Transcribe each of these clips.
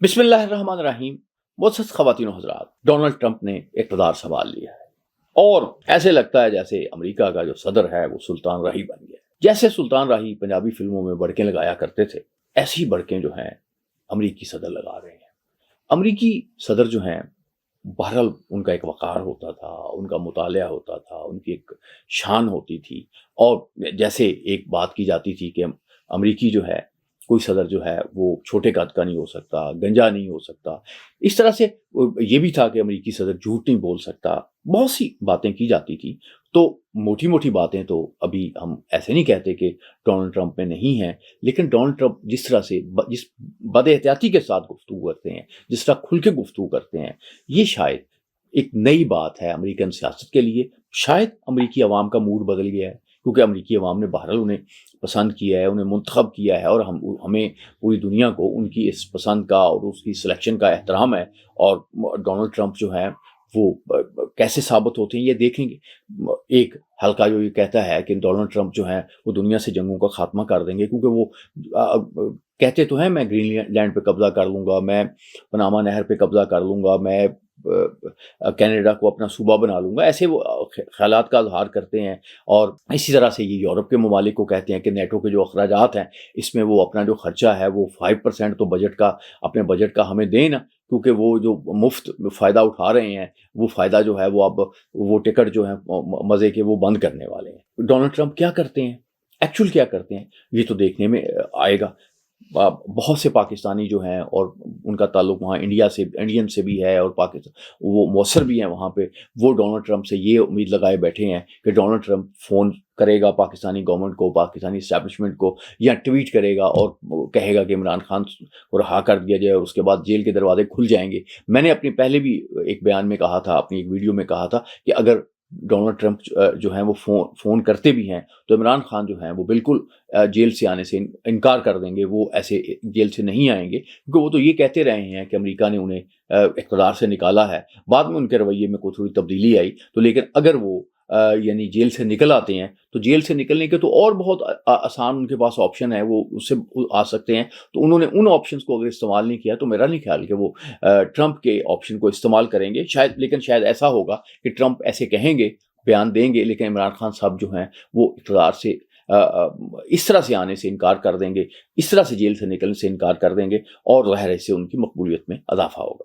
بسم اللہ الرحمن الرحیم۔ معزز خواتین و حضرات، ڈونلڈ ٹرمپ نے اقتدار سنبھال لیا ہے اور ایسے لگتا ہے جیسے امریکہ کا جو صدر ہے وہ سلطان راہی بن گیا۔ جیسے سلطان راہی پنجابی فلموں میں بڑکیں لگایا کرتے تھے، ایسی بڑکیں جو ہیں امریکی صدر لگا رہے ہیں۔ امریکی صدر جو ہیں بہرحال ان کا ایک وقار ہوتا تھا، ان کا مطالعہ ہوتا تھا، ان کی ایک شان ہوتی تھی، اور جیسے ایک بات کی جاتی تھی کہ امریکی جو ہے کوئی صدر جو ہے وہ چھوٹے قد کا نہیں ہو سکتا، گنجا نہیں ہو سکتا، اس طرح سے یہ بھی تھا کہ امریکی صدر جھوٹ نہیں بول سکتا، بہت سی باتیں کی جاتی تھی۔ تو موٹی موٹی باتیں تو ابھی ہم ایسے نہیں کہتے کہ ڈونلڈ ٹرمپ میں نہیں ہیں، لیکن ڈونلڈ ٹرمپ جس طرح سے جس بد احتیاطی کے ساتھ گفتگو کرتے ہیں، جس طرح کھل کے گفتگو کرتے ہیں، یہ شاید ایک نئی بات ہے امریکن سیاست کے لیے۔ شاید امریکی عوام کا موڈ بدل گیا ہے، کیونکہ امریکی عوام نے بہرحال انہیں پسند کیا ہے، انہیں منتخب کیا ہے، اور ہمیں پوری دنیا کو ان کی اس پسند کا اور اس کی سلیکشن کا احترام ہے۔ اور ڈونلڈ ٹرمپ جو ہیں وہ کیسے ثابت ہوتے ہیں یہ دیکھیں گے۔ ایک حلقہ جو یہ کہتا ہے کہ ڈونلڈ ٹرمپ جو ہیں وہ دنیا سے جنگوں کا خاتمہ کر دیں گے، کیونکہ وہ کہتے تو ہیں میں گرین لینڈ پہ قبضہ کر لوں گا، میں پناما نہر پہ قبضہ کر لوں گا، میں کینیڈا کو اپنا صوبہ بنا لوں گا، ایسے وہ خیالات کا اظہار کرتے ہیں۔ اور اسی طرح سے یہ یورپ کے ممالک کو کہتے ہیں کہ نیٹو کے جو اخراجات ہیں اس میں وہ اپنا جو خرچہ ہے وہ 5% تو بجٹ کا، اپنے بجٹ کا ہمیں دیں نا، کیونکہ وہ جو مفت فائدہ اٹھا رہے ہیں وہ فائدہ جو ہے وہ اب وہ ٹکٹ جو ہے مزے کے وہ بند کرنے والے ہیں۔ ڈونلڈ ٹرمپ کیا کرتے ہیں، ایکچوئل کیا کرتے ہیں، یہ تو دیکھنے میں آئے گا۔ بہت سے پاکستانی جو ہیں اور ان کا تعلق وہاں انڈین سے بھی ہے، اور پاکستان وہ مؤثر بھی ہیں وہاں پہ، وہ ڈونلڈ ٹرمپ سے یہ امید لگائے بیٹھے ہیں کہ ڈونلڈ ٹرمپ فون کرے گا پاکستانی گورنمنٹ کو، پاکستانی اسٹیبلشمنٹ کو، یا ٹویٹ کرے گا اور کہے گا کہ عمران خان کو رہا کر دیا جائے، اور اس کے بعد جیل کے دروازے کھل جائیں گے۔ میں نے اپنی پہلے بھی ایک بیان میں کہا تھا، اپنی ایک ویڈیو میں کہا تھا کہ اگر ڈونلڈ ٹرمپ جو ہیں وہ فون کرتے بھی ہیں تو عمران خان جو ہیں وہ بالکل جیل سے آنے سے انکار کر دیں گے، وہ ایسے جیل سے نہیں آئیں گے، کیونکہ وہ تو یہ کہتے رہے ہیں کہ امریکہ نے انہیں اقتدار سے نکالا ہے۔ بعد میں ان کے رویے میں کوئی تھوڑی تبدیلی آئی، تو لیکن اگر وہ یعنی جیل سے نکل آتے ہیں تو جیل سے نکلنے کے تو اور بہت آسان ان کے پاس آپشن ہے، وہ اس سے آ سکتے ہیں۔ تو انہوں نے ان آپشنز کو اگر استعمال نہیں کیا تو میرا نہیں خیال کہ وہ ٹرمپ کے آپشن کو استعمال کریں گے شاید، لیکن شاید ایسا ہوگا کہ ٹرمپ ایسے کہیں گے، بیان دیں گے، لیکن عمران خان صاحب جو ہیں وہ اقتدار سے اس طرح سے آنے سے انکار کر دیں گے، اس طرح سے جیل سے نکلنے سے انکار کر دیں گے، اور ظاہر سے ان کی مقبولیت میں اضافہ ہوگا۔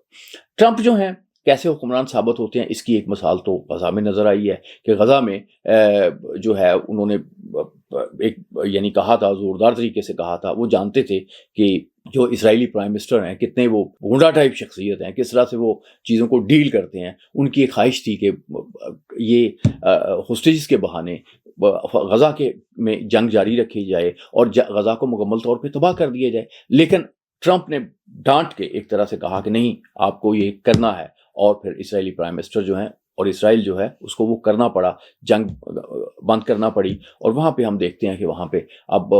ٹرمپ جو ہیں کیسے حکمران ثابت ہوتے ہیں، اس کی ایک مثال تو غزہ میں نظر آئی ہے کہ غزہ میں جو ہے انہوں نے ایک یعنی کہا تھا، زوردار طریقے سے کہا تھا، وہ جانتے تھے کہ جو اسرائیلی پرائم منسٹر ہیں کتنے وہ گونڈا ٹائپ شخصیت ہیں، کس طرح سے وہ چیزوں کو ڈیل کرتے ہیں۔ ان کی ایک خواہش تھی کہ یہ ہوسٹیجز کے بہانے غزہ کے میں جنگ جاری رکھی جائے اور غزہ کو مکمل طور پہ تباہ کر دیا جائے، لیکن ٹرمپ نے ڈانٹ کے ایک طرح سے کہا کہ نہیں، آپ کو یہ کرنا ہے، اور پھر اسرائیلی پرائم منسٹر جو ہیں اور اسرائیل جو ہے اس کو وہ کرنا پڑا، جنگ بند کرنا پڑی۔ اور وہاں پہ ہم دیکھتے ہیں کہ وہاں پہ اب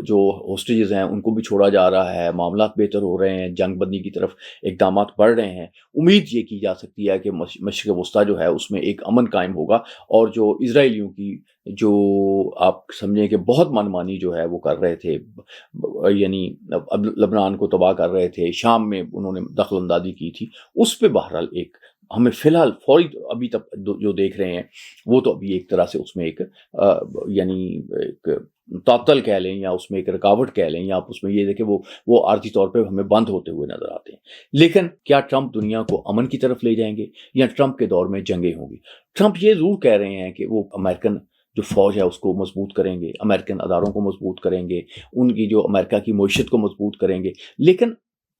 جو ہوسٹیجز ہیں ان کو بھی چھوڑا جا رہا ہے، معاملات بہتر ہو رہے ہیں، جنگ بندی کی طرف اقدامات بڑھ رہے ہیں۔ امید یہ کی جا سکتی ہے کہ مشرق وسطیٰ جو ہے اس میں ایک امن قائم ہوگا، اور جو اسرائیلیوں کی جو آپ سمجھیں کہ بہت منمانی جو ہے وہ کر رہے تھے، یعنی لبنان کو تباہ کر رہے تھے، شام میں انہوں نے دخل اندازی کی تھی، اس پہ بہرحال ایک ہمیں فی الحال فوری ابھی تک جو دیکھ رہے ہیں وہ تو ابھی ایک طرح سے اس میں ایک یعنی ایک تعطل کہہ لیں، یا اس میں ایک رکاوٹ کہہ لیں، یا آپ اس میں یہ دیکھیں وہ عارضی طور پہ ہمیں بند ہوتے ہوئے نظر آتے ہیں۔ لیکن کیا ٹرمپ دنیا کو امن کی طرف لے جائیں گے، یا ٹرمپ کے دور میں جنگیں ہوں گی؟ ٹرمپ یہ ضرور کہہ رہے ہیں کہ وہ امریکن جو فوج ہے اس کو مضبوط کریں گے، امریکن اداروں کو مضبوط کریں گے، ان کی جو امریکہ کی معیشت کو مضبوط کریں گے، لیکن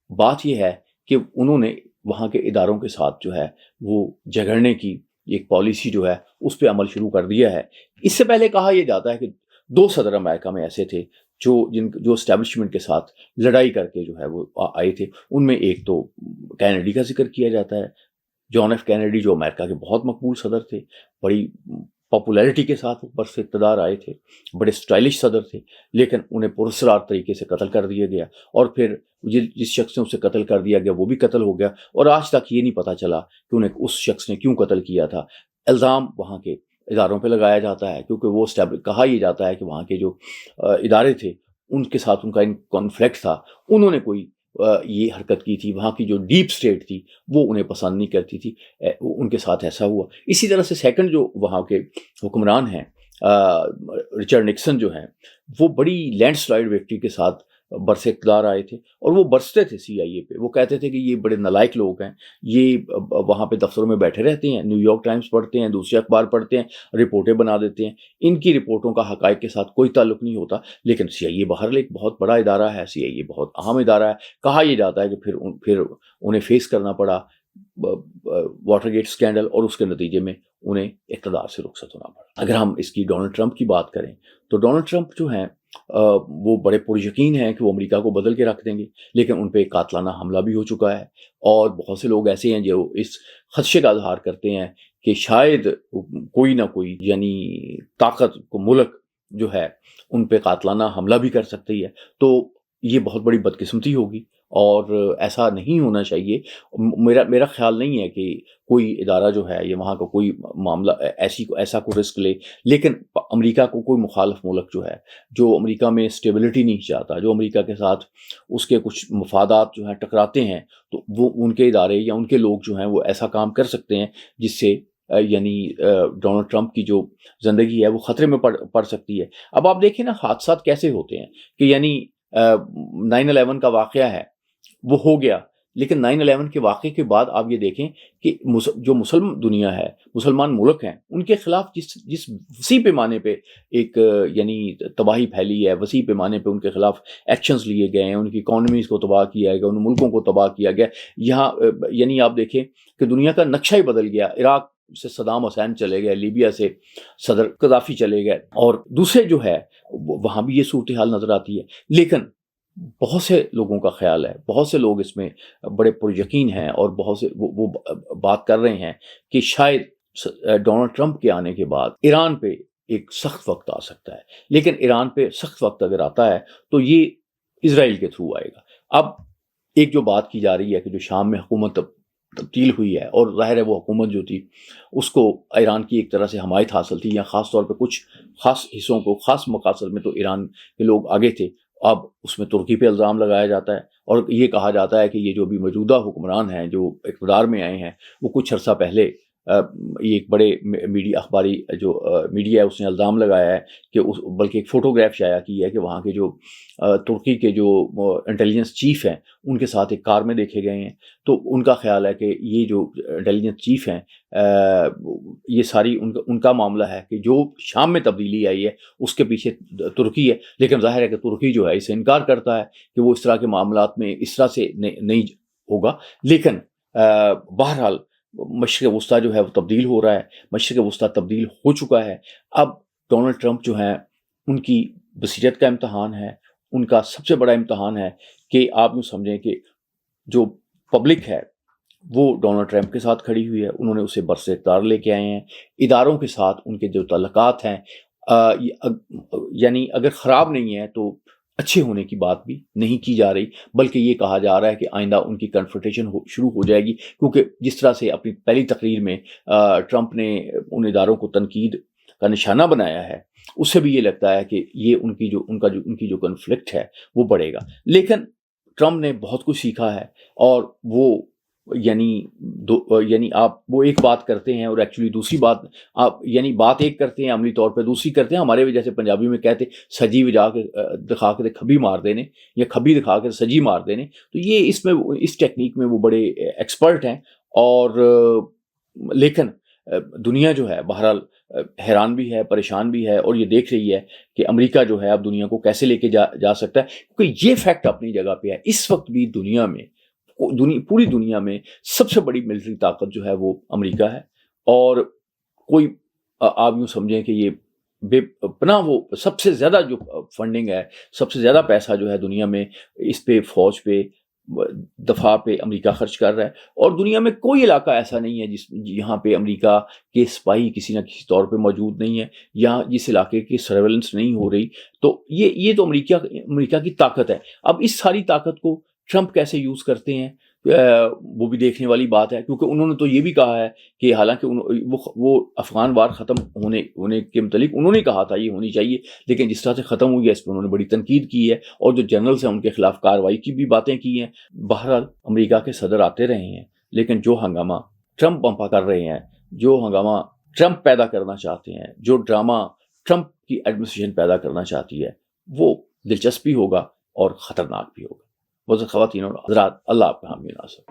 بات یہ ہے کہ انہوں نے وہاں کے اداروں کے ساتھ جو ہے وہ جھگڑنے کی ایک پالیسی جو ہے اس پہ عمل شروع کر دیا ہے۔ اس سے پہلے کہا یہ جاتا ہے کہ 2 صدر امریکہ میں ایسے تھے جو اسٹیبلشمنٹ کے ساتھ لڑائی کر کے جو ہے وہ آئے تھے۔ ان میں ایک تو کینیڈی کا ذکر کیا جاتا ہے، جان ایف کینیڈی، جو امریکہ کے بہت مقبول صدر تھے، بڑی پاپولیرٹی کے ساتھ اوپر سے اقتدار آئے تھے، بڑے سٹائلش صدر تھے، لیکن انہیں پراسرار طریقے سے قتل کر دیا گیا، اور پھر جس شخص نے اسے قتل کر دیا گیا وہ بھی قتل ہو گیا، اور آج تک یہ نہیں پتہ چلا کہ انہیں اس شخص نے کیوں قتل کیا تھا۔ الزام وہاں کے اداروں پہ لگایا جاتا ہے، کیونکہ وہ کہا یہ جاتا ہے کہ وہاں کے جو ادارے تھے ان کے ساتھ ان کا کانفلکٹ تھا، انہوں نے کوئی یہ حرکت کی تھی، وہاں کی جو ڈیپ سٹیٹ تھی وہ انہیں پسند نہیں کرتی تھی، ان کے ساتھ ایسا ہوا۔ اسی طرح سے سیکنڈ جو وہاں کے حکمران ہیں رچرڈ نکسن جو ہیں، وہ بڑی لینڈ سلائڈ وکٹری کے ساتھ برس اقتدار آئے تھے، اور وہ برستے تھے CIA پہ، وہ کہتے تھے کہ یہ بڑے نالائق لوگ ہیں، یہ وہاں پہ دفتروں میں بیٹھے رہتے ہیں، نیو یارک ٹائمز پڑھتے ہیں، دوسرے اخبار پڑھتے ہیں، رپورٹیں بنا دیتے ہیں، ان کی رپورٹوں کا حقائق کے ساتھ کوئی تعلق نہیں ہوتا۔ لیکن CIA بہرحال ایک بہت بڑا ادارہ ہے، CIA بہت اہم ادارہ ہے۔ کہا یہ جاتا ہے کہ پھر انہیں فیس کرنا پڑا واٹر گیٹ اسکینڈل، اور اس کے نتیجے میں انہیں اقتدار سے رخصت ہونا پڑا۔ اگر ہم اس کی ڈونلڈ ٹرمپ کی بات کریں تو ڈونلڈ ٹرمپ جو ہیں وہ بڑے پریقین ہیں کہ وہ امریکہ کو بدل کے رکھ دیں گے، لیکن ان پہ ایک قاتلانہ حملہ بھی ہو چکا ہے، اور بہت سے لوگ ایسے ہیں جو اس خدشے کا اظہار کرتے ہیں کہ شاید کوئی نہ کوئی یعنی طاقت کو ملک جو ہے ان پہ قاتلانہ حملہ بھی کر سکتی ہے۔ تو یہ بہت بڑی بدقسمتی ہوگی، اور ایسا نہیں ہونا چاہیے۔ میرا خیال نہیں ہے کہ کوئی ادارہ جو ہے یا وہاں کا کوئی معاملہ ایسا کوئی رسک لے، لیکن امریکہ کو کوئی مخالف ملک جو ہے، جو امریکہ میں اسٹیبلٹی نہیں چاہتا، جو امریکہ کے ساتھ اس کے کچھ مفادات جو ہیں ٹکراتے ہیں، تو وہ ان کے ادارے یا ان کے لوگ جو ہیں وہ ایسا کام کر سکتے ہیں جس سے یعنی ڈونلڈ ٹرمپ کی جو زندگی ہے وہ خطرے میں پڑ سکتی ہے۔ اب آپ دیکھیں نا حادثات کیسے ہوتے ہیں کہ یعنی 9/11 کا واقعہ ہے وہ ہو گیا، لیکن 9/11 کے واقعے کے بعد آپ یہ دیکھیں کہ جو مسلم دنیا ہے، مسلمان ملک ہیں، ان کے خلاف جس وسیع پیمانے پہ ایک یعنی تباہی پھیلی ہے، وسیع پیمانے پہ ان کے خلاف ایکشنز لیے گئے ہیں، ان کی اکانومیز کو تباہ کیا گیا، ان ملکوں کو تباہ کیا گیا۔ یہاں یعنی آپ دیکھیں کہ دنیا کا نقشہ ہی بدل گیا۔ عراق سے صدام حسین چلے گئے، لیبیا سے صدر قذافی چلے گئے، اور دوسرے جو ہے وہاں بھی یہ صورتحال نظر آتی ہے۔ لیکن بہت سے لوگوں کا خیال ہے، بہت سے لوگ اس میں بڑے پریقین ہیں، اور بہت سے وہ بات کر رہے ہیں کہ شاید ڈونلڈ ٹرمپ کے آنے کے بعد ایران پہ ایک سخت وقت آ سکتا ہے، لیکن ایران پہ سخت وقت اگر آتا ہے تو یہ اسرائیل کے تھرو آئے گا۔ اب ایک جو بات کی جا رہی ہے کہ جو شام میں حکومت تبدیل ہوئی ہے، اور ظاہر ہے وہ حکومت جو تھی اس کو ایران کی ایک طرح سے حمایت حاصل تھی، یا خاص طور پہ کچھ خاص حصوں کو، خاص مقاصد میں تو ایران کے لوگ آگے تھے۔ اب اس میں ترکی پہ الزام لگایا جاتا ہے، اور یہ کہا جاتا ہے کہ یہ جو بھی موجودہ حکمران ہیں جو اقتدار میں آئے ہیں، وہ کچھ عرصہ پہلے یہ ایک بڑے میڈیا اخباری جو میڈیا ہے اس نے الزام لگایا ہے کہ بلکہ ایک فوٹوگراف شائع کی ہے کہ وہاں کے جو ترکی کے جو انٹیلیجنس چیف ہیں ان کے ساتھ ایک کار میں دیکھے گئے ہیں۔ تو ان کا خیال ہے کہ یہ جو انٹیلیجنس چیف ہیں یہ ساری ان کا معاملہ ہے کہ جو شام میں تبدیلی آئی ہے اس کے پیچھے ترکی ہے، لیکن ظاہر ہے کہ ترکی جو ہے اسے انکار کرتا ہے کہ وہ اس طرح کے معاملات میں اس طرح سے نہیں ہوگا۔ لیکن بہرحال مشرق وسطیٰ جو ہے وہ تبدیل ہو رہا ہے، مشرق وسطیٰ تبدیل ہو چکا ہے۔ اب ڈونلڈ ٹرمپ جو ہیں ان کی بصیرت کا امتحان ہے، ان کا سب سے بڑا امتحان ہے کہ آپ یوں سمجھیں کہ جو پبلک ہے وہ ڈونلڈ ٹرمپ کے ساتھ کھڑی ہوئی ہے، انہوں نے اسے برسر اقتدار لے کے آئے ہیں۔ اداروں کے ساتھ ان کے جو تعلقات ہیں یعنی اگر خراب نہیں ہے تو اچھے ہونے کی بات بھی نہیں کی جا رہی، بلکہ یہ کہا جا رہا ہے کہ آئندہ ان کی کنفرنٹیشن شروع ہو جائے گی، کیونکہ جس طرح سے اپنی پہلی تقریر میں ٹرمپ نے ان اداروں کو تنقید کا نشانہ بنایا ہے، اس سے بھی یہ لگتا ہے کہ یہ ان کی جو کنفلکٹ ہے وہ بڑھے گا۔ لیکن ٹرمپ نے بہت کچھ سیکھا ہے، اور وہ یعنی آپ وہ ایک بات کرتے ہیں اور ایکچولی دوسری بات آپ یعنی بات ایک کرتے ہیں عملی طور پہ دوسری کرتے ہیں۔ ہمارے جیسے پنجابی میں کہتے سجی وجا کے دکھا کے کھبی مار دینے، یا کھبی دکھا کے سجی مار دینے۔ تو یہ اس ٹیکنیک میں وہ بڑے ایکسپرٹ ہیں، اور لیکن دنیا جو ہے بہرحال حیران بھی ہے، پریشان بھی ہے، اور یہ دیکھ رہی ہے کہ امریکہ جو ہے اب دنیا کو کیسے لے کے جا سکتا ہے، کیونکہ یہ فیکٹ اپنی جگہ پہ ہے۔ اس وقت بھی دنیا میں پوری دنیا میں سب سے بڑی ملٹری طاقت جو ہے وہ امریکہ ہے، اور کوئی آپ یوں سمجھیں کہ یہ بے پناہ وہ سب سے زیادہ جو فنڈنگ ہے، سب سے زیادہ پیسہ جو ہے دنیا میں اس پہ فوج پہ دفاع پہ امریکہ خرچ کر رہا ہے، اور دنیا میں کوئی علاقہ ایسا نہیں ہے یہاں پہ امریکہ کے سپاہی کسی نہ کسی طور پہ موجود نہیں ہے، یا جس علاقے کی سرویلنس نہیں ہو رہی۔ تو یہ تو امریکہ کی طاقت ہے۔ اب اس ساری طاقت کو ٹرمپ کیسے یوز کرتے ہیں وہ بھی دیکھنے والی بات ہے، کیونکہ انہوں نے تو یہ بھی کہا ہے کہ حالانکہ وہ افغان وار ختم ہونے کے متعلق انہوں نے کہا تھا یہ ہونی چاہیے، لیکن جس طرح سے ختم ہوئی ہے اس پہ انہوں نے بڑی تنقید کی ہے، اور جو جنرلز ہیں ان کے خلاف کارروائی کی بھی باتیں کی ہیں۔ بہرحال امریکہ کے صدر آتے رہے ہیں، لیکن جو ہنگامہ ٹرمپ بمپا کر رہے ہیں، جو ہنگامہ ٹرمپ پیدا کرنا چاہتے ہیں، جو ڈرامہ ٹرمپ کی ایڈمنسٹریشن پیدا کرنا چاہتی ہے، وہ دلچسپ بھی ہوگا اور خطرناک بھی ہوگا۔ خواتین اور حضرات، اللہ آپ کا حامی و ناصر۔